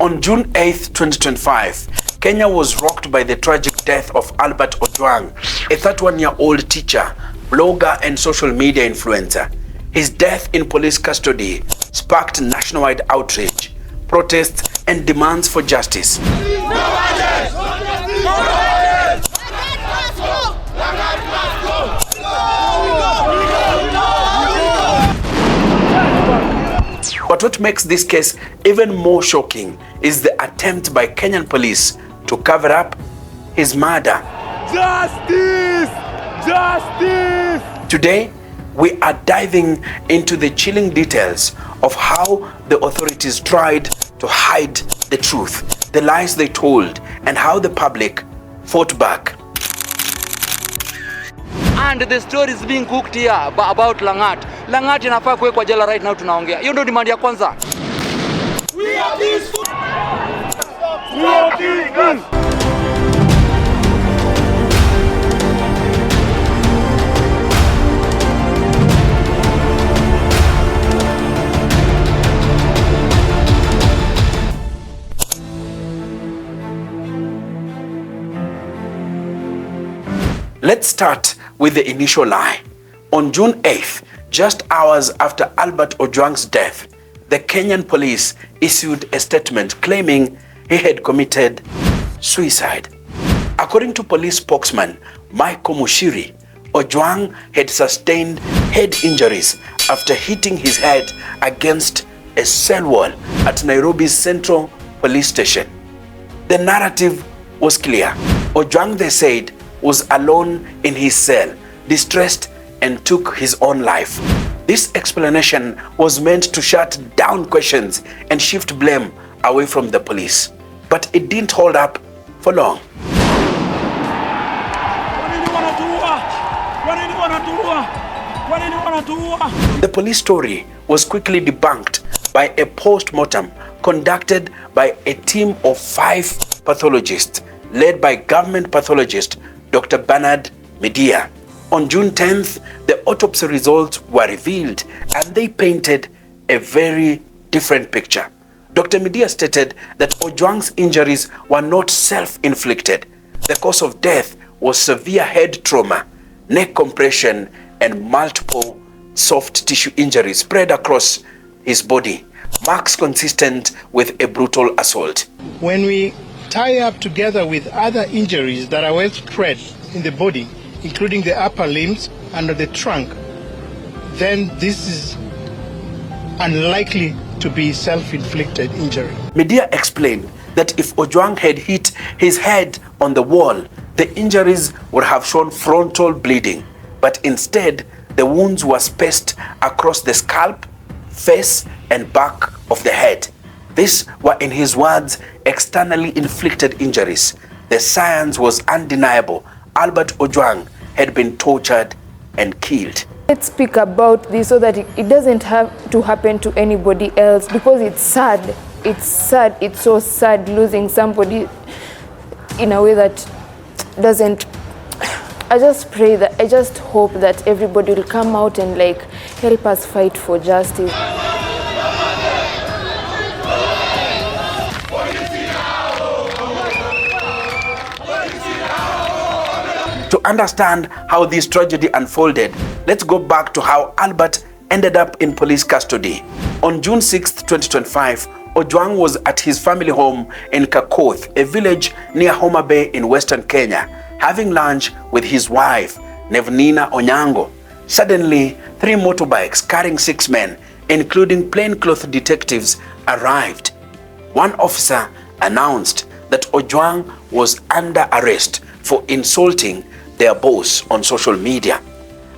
On June 8, 2025, Kenya was rocked by the tragic death of Albert Ojwang, a 31-year-old teacher, blogger and social media influencer. His death in police custody sparked nationwide outrage, protests and demands for justice. But what makes this case even more shocking is the attempt by Kenyan police to cover up his murder. Justice! Justice! Today, we are diving into the chilling details of how the authorities tried to hide the truth, the lies they told, and how the public fought back. And the story is being cooked here about Langat. Langat inafaa kuwekwa jela right now tunaongea. Hiyo ndio demand ya kwanza. We are peaceful. We are Kenyans. Let's start with the initial lie. On June 8th, just hours after Albert Ojwang's death, the Kenyan police issued a statement claiming he had committed suicide. According to police spokesman Michael Mushiri, Ojwang had sustained head injuries after hitting his head against a cell wall at Nairobi's Central Police Station. The narrative was clear. Ojwang, they said, was alone in his cell, distressed, and took his own life. This explanation was meant to shut down questions and shift blame away from the police. But it didn't hold up for long. The police story was quickly debunked by a post-mortem conducted by a team of 5 pathologists led by government pathologist Dr. Bernard Media. On June 10th, the autopsy results were revealed and they painted a very different picture. Dr. Media stated that Ojwang's injuries were not self-inflicted. The cause of death was severe head trauma, neck compression, and multiple soft tissue injuries spread across his body, marks consistent with a brutal assault. When we tie up together with other injuries that are well spread in the body, including the upper limbs and the trunk, then this is unlikely to be self-inflicted injury. Media explained that if Ojwang had hit his head on the wall, the injuries would have shown frontal bleeding, but instead the wounds were spaced across the scalp, face, and back of the head. These were, in his words, externally inflicted injuries. The science was undeniable. Albert Ojwang had been tortured and killed. Let's speak about this so that it doesn't have to happen to anybody else, because it's sad. It's sad. It's so sad losing somebody in a way that doesn't. I just pray that, I just hope that everybody will come out and help us fight for justice. To understand how this tragedy unfolded, let's go back to how Albert ended up in police custody. On June 6, 2025, Ojwang was at his family home in Kakoth, a village near Homa Bay in Western Kenya, having lunch with his wife, Nevnina Onyango. Suddenly, 3 motorbikes carrying 6 men, including plainclothes detectives, arrived. One officer announced that Ojwang was under arrest for insulting their boss on social media.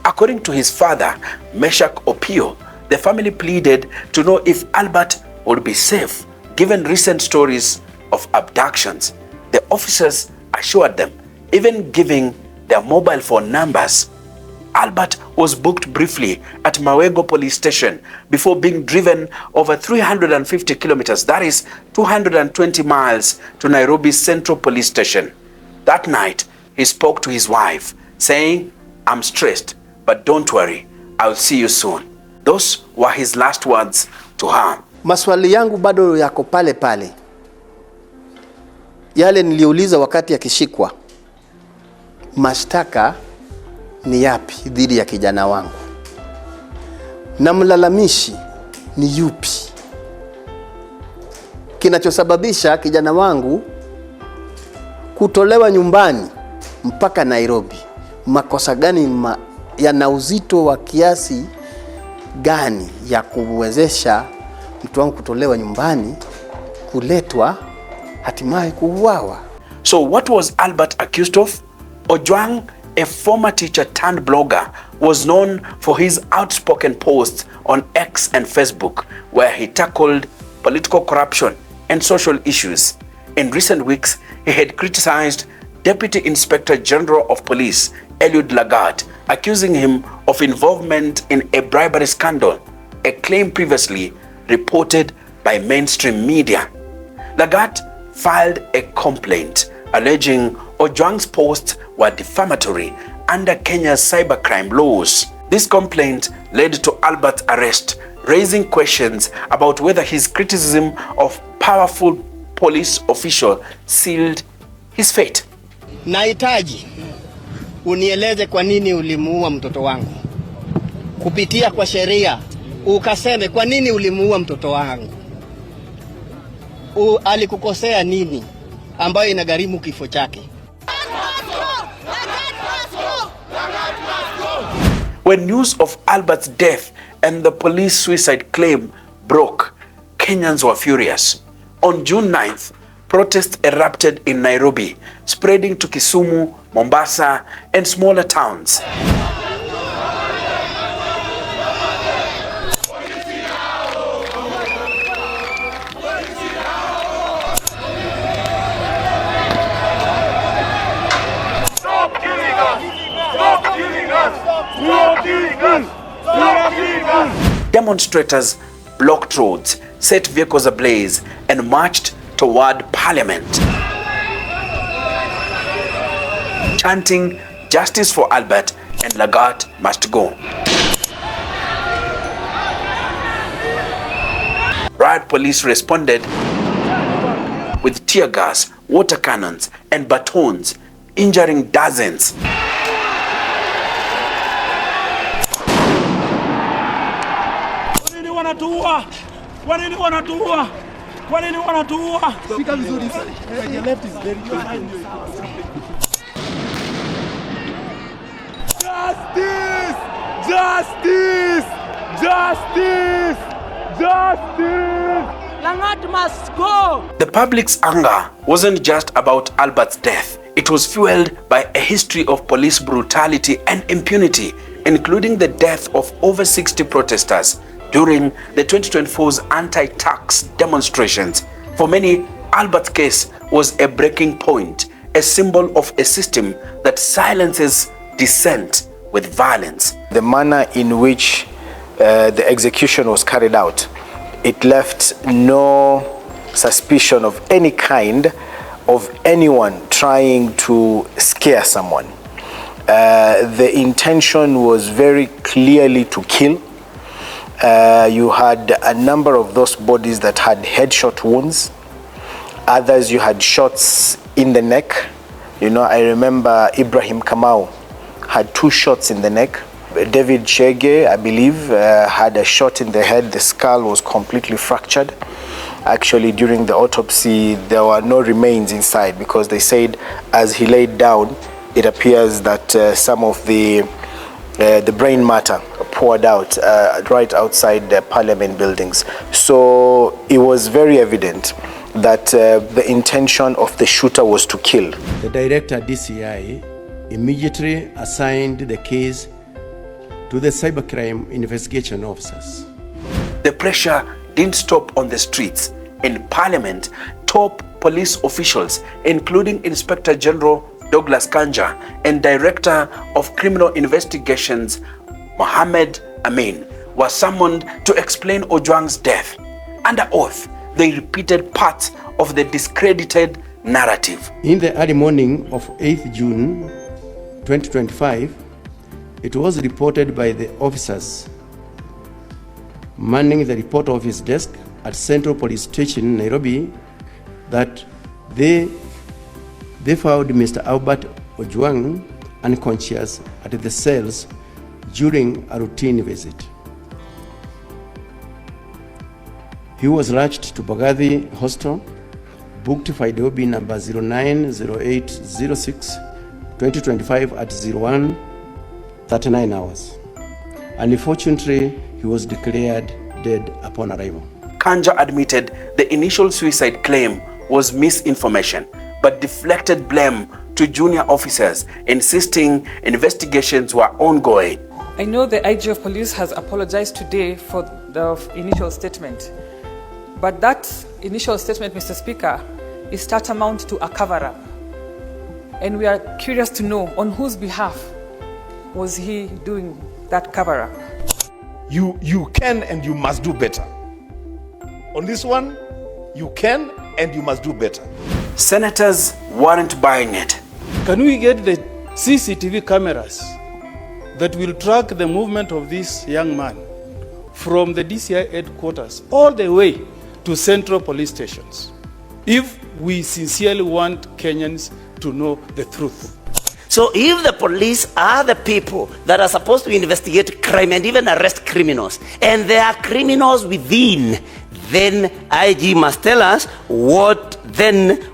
According to his father, Meshach Opio, the family pleaded to know if Albert would be safe given recent stories of abductions. The officers assured them, even giving their mobile phone numbers. Albert was booked briefly at Mawego police station before being driven over 350 kilometers, that is 220 miles, to Nairobi's Central Police Station. That night, he spoke to his wife, saying, "I'm stressed, but don't worry, I'll see you soon." Those were his last words to her. Maswali yangu bado yako pale pale. yale niliuliza wakati akishikwa, mashtaka ni yapi dhidi ya kijana wangu na mlalamishi ni yupi, kinachosababisha kijana wangu kutolewa nyumbani mpaka Nairobi. Makosa gani yana uzito wa kiasi gani ya kuwezesha mtu wangu kutolewa nyumbani, kuletwa, hatimaye kuuawa? So what was Albert accused of? Ojwang, a former teacher turned blogger, was known for his outspoken posts on X and Facebook, where he tackled political corruption and social issues. In recent weeks, he had criticized Deputy Inspector General of Police Eliud Lagat, accusing him of involvement in a bribery scandal, a claim previously reported by mainstream media. Lagat filed a complaint alleging Ojwang's posts were defamatory under Kenya's cybercrime laws. This complaint led to Albert's arrest, raising questions about whether his criticism of powerful police official sealed his fate. Nahitaji unieleze kwa nini ulimuua mtoto wangu. Kupitia kwa sheria ukaseme kwa nini ulimuua mtoto wangu. Alikukosea nini ambayo inagharimu kifo chake? When news of Albert's death and the police suicide claim broke, Kenyans were furious. On June 9th, protests erupted in Nairobi, spreading to Kisumu, Mombasa, and smaller towns. Stop killing us! Stop killing us! Stop killing us! Stop killing us! Demonstrators blocked roads, set vehicles ablaze, and marched toward Parliament, chanting justice for Albert and Lagat must go. Riot police responded with tear gas, water cannons, and batons, injuring dozens. Justice! Justice! Justice! Justice! Langat must go! The public's anger wasn't just about Albert's death. It was fueled by a history of police brutality and impunity, including the death of over 60 protesters during the 2024's anti-tax demonstrations. For many, Albert's case was a breaking point, a symbol of a system that silences dissent with violence. The manner in which the execution was carried out, it left no suspicion of any kind of anyone trying to scare someone. The intention was very clearly to kill. You had a number of those bodies that had headshot wounds. Others you had shots in the neck. You know, I remember Ibrahim Kamau had 2 shots in the neck. David Chege, I believe, had a shot in the head. The skull was completely fractured. Actually, during the autopsy, there were no remains inside because they said as he laid down, it appears that some of the brain matter poured out right outside the Parliament buildings. So it was very evident that the intention of the shooter was to kill. The director DCI immediately assigned the case to the cybercrime investigation officers. The pressure didn't stop on the streets. In Parliament, top police officials, including Inspector General Douglas Kanja and Director of Criminal Investigations Mohamed Amin, were summoned to explain Ojwang's death. Under oath, they repeated parts of the discredited narrative. In the early morning of 8th June 2025, it was reported by the officers manning the report office desk at Central Police Station, Nairobi, that they They found Mr. Albert Ojwang unconscious at the cells during a routine visit. He was rushed to Magadi Hospital, booked FIDOB number 090806-2025 at 01:39 hours. Unfortunately, he was declared dead upon arrival. Kanja admitted the initial suicide claim was misinformation, but deflected blame to junior officers, insisting investigations were ongoing. I know the IG of police has apologized today for the initial statement, but that initial statement, Mr. Speaker, is tantamount to a cover-up. And we are curious to know on whose behalf was he doing that cover-up. You can and you must do better. On this one, you can and you must do better. Senators weren't buying it. Can we get the CCTV cameras that will track the movement of this young man from the DCI headquarters all the way to central police stations, if we sincerely want Kenyans to know the truth? So if the police are the people that are supposed to investigate crime and even arrest criminals, and there are criminals within, then IG must tell us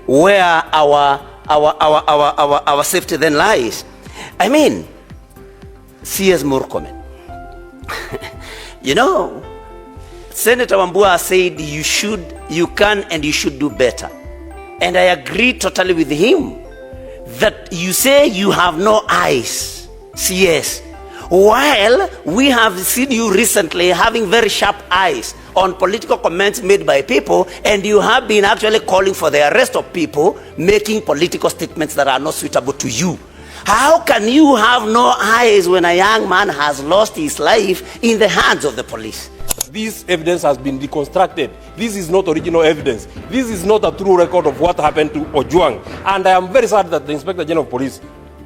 where our safety then lies. I mean, CS Mortem. You know, Senator Wambua said you can and you should do better. And I agree totally with him that you say you have no eyes, CS, while we have seen you recently having very sharp eyes on political comments made by people, and you have been actually calling for the arrest of people making political statements that are not suitable to you. How can you have no eyes when a young man has lost his life in the hands of the police? This evidence has been deconstructed. This is not original evidence. This is not a true record of what happened to Ojwang. And I am very sad that the Inspector General of Police,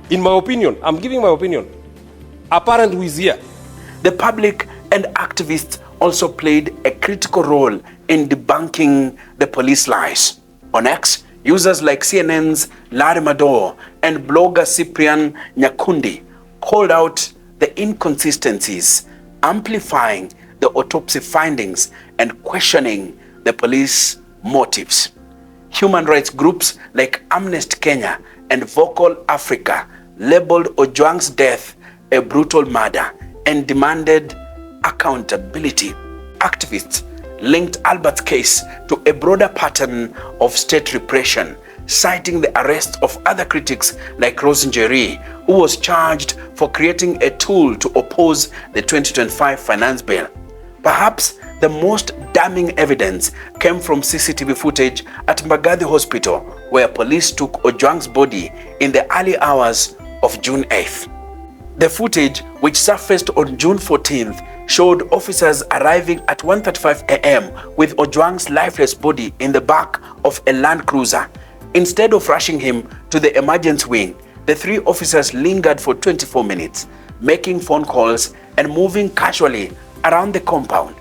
in my opinion, I'm giving my opinion, apparent who is here. The public and activists also played a critical role in debunking the police lies. On X, users like CNN's Larry Madowo and blogger Cyprian Nyakundi called out the inconsistencies, amplifying the autopsy findings and questioning the police motives. Human rights groups like Amnesty Kenya and Vocal Africa labeled Ojwang's death a brutal murder and demanded accountability. Activists linked Albert's case to a broader pattern of state repression, citing the arrest of other critics like Rose Njeri, who was charged for creating a tool to oppose the 2025 finance bill. Perhaps the most damning evidence came from CCTV footage at Magadi Hospital, where police took Ojwang's body in the early hours of June 8th. The footage, which surfaced on June 14th, showed officers arriving at 1:35 a.m. with Ojwang's lifeless body in the back of a Land Cruiser. Instead of rushing him to the emergency wing, the three officers lingered for 24 minutes, making phone calls and moving casually around the compound.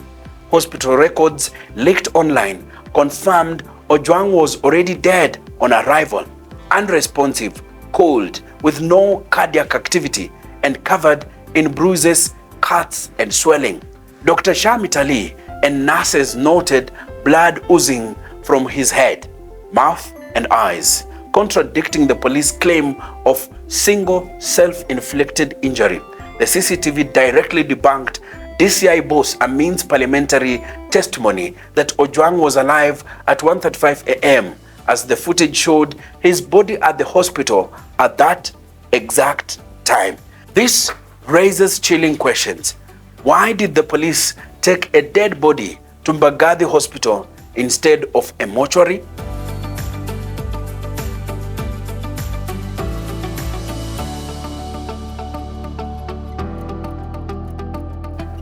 Hospital records leaked online confirmed Ojwang was already dead on arrival, unresponsive, cold, with no cardiac activity, and covered in bruises, cuts, and swelling. Dr. Shamit Ali and nurses noted blood oozing from his head, mouth, and eyes, contradicting the police claim of single self-inflicted injury. The CCTV directly debunked DCI boss Amin's parliamentary testimony that Ojwang was alive at 1:35 a.m. as the footage showed his body at the hospital at that exact time. This raises chilling questions. Why did the police take a dead body to Magadi Hospital instead of a mortuary?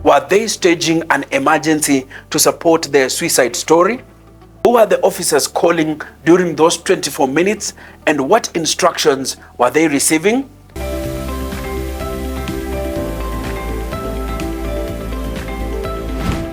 Were they staging an emergency to support their suicide story? Who were the officers calling during those 24 minutes, and what instructions were they receiving?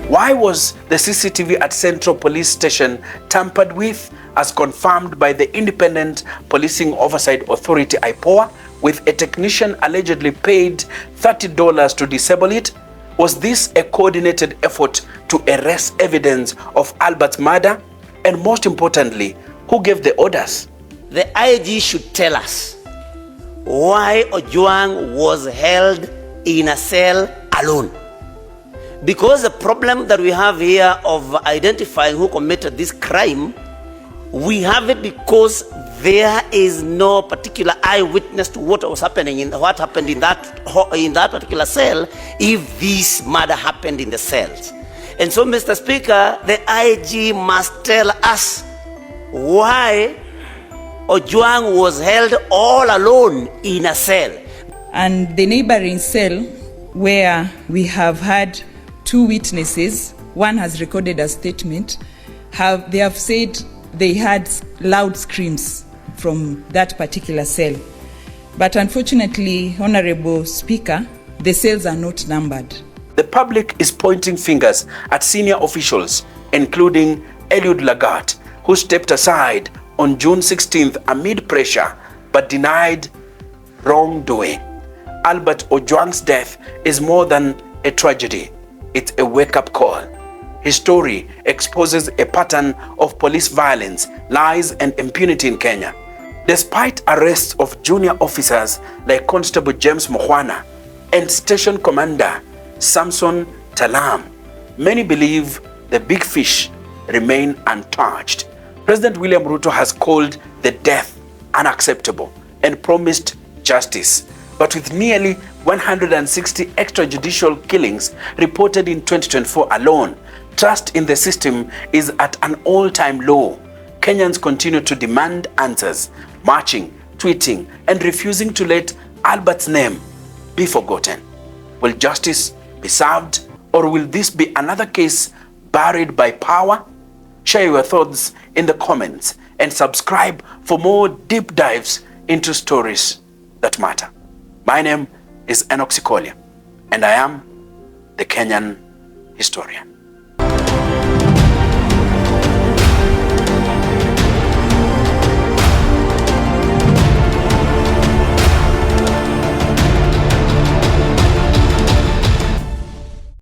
Why was the CCTV at Central Police Station tampered with as confirmed by the Independent Policing Oversight Authority, IPOA, with a technician allegedly paid $30 to disable it? Was this a coordinated effort to erase evidence of Albert's murder? And most importantly, who gave the orders? The IG should tell us why Ojwang was held in a cell alone. Because the problem that we have here of identifying who committed this crime, we have it because there is no particular eyewitness to what happened in that particular cell if this murder happened in the cells. And so, Mr. Speaker, the IG must tell us why Ojwang was held all alone in a cell. And the neighboring cell where we have had two witnesses, one has recorded a statement, they have said they had loud screams from that particular cell. But unfortunately, Honorable Speaker, the cells are not numbered. The public is pointing fingers at senior officials, including Eliud Lagat, who stepped aside on June 16th amid pressure but denied wrongdoing. Albert Ojwang's death is more than a tragedy. It's a wake-up call. His story exposes a pattern of police violence, lies, and impunity in Kenya. Despite arrests of junior officers like Constable James Mohwana and Station Commander Samson Talam, many believe the big fish remain untouched. President William Ruto has called the death unacceptable and promised justice. But with nearly 160 extrajudicial killings reported in 2024 alone, trust in the system is at an all-time low. Kenyans continue to demand answers, marching, tweeting, and refusing to let Albert's name be forgotten. Will justice be served, or will this be another case buried by power? Share your thoughts in the comments and subscribe for more deep dives into stories that matter. My name is Enoch Sikolia, and I am the Kenyan Historian.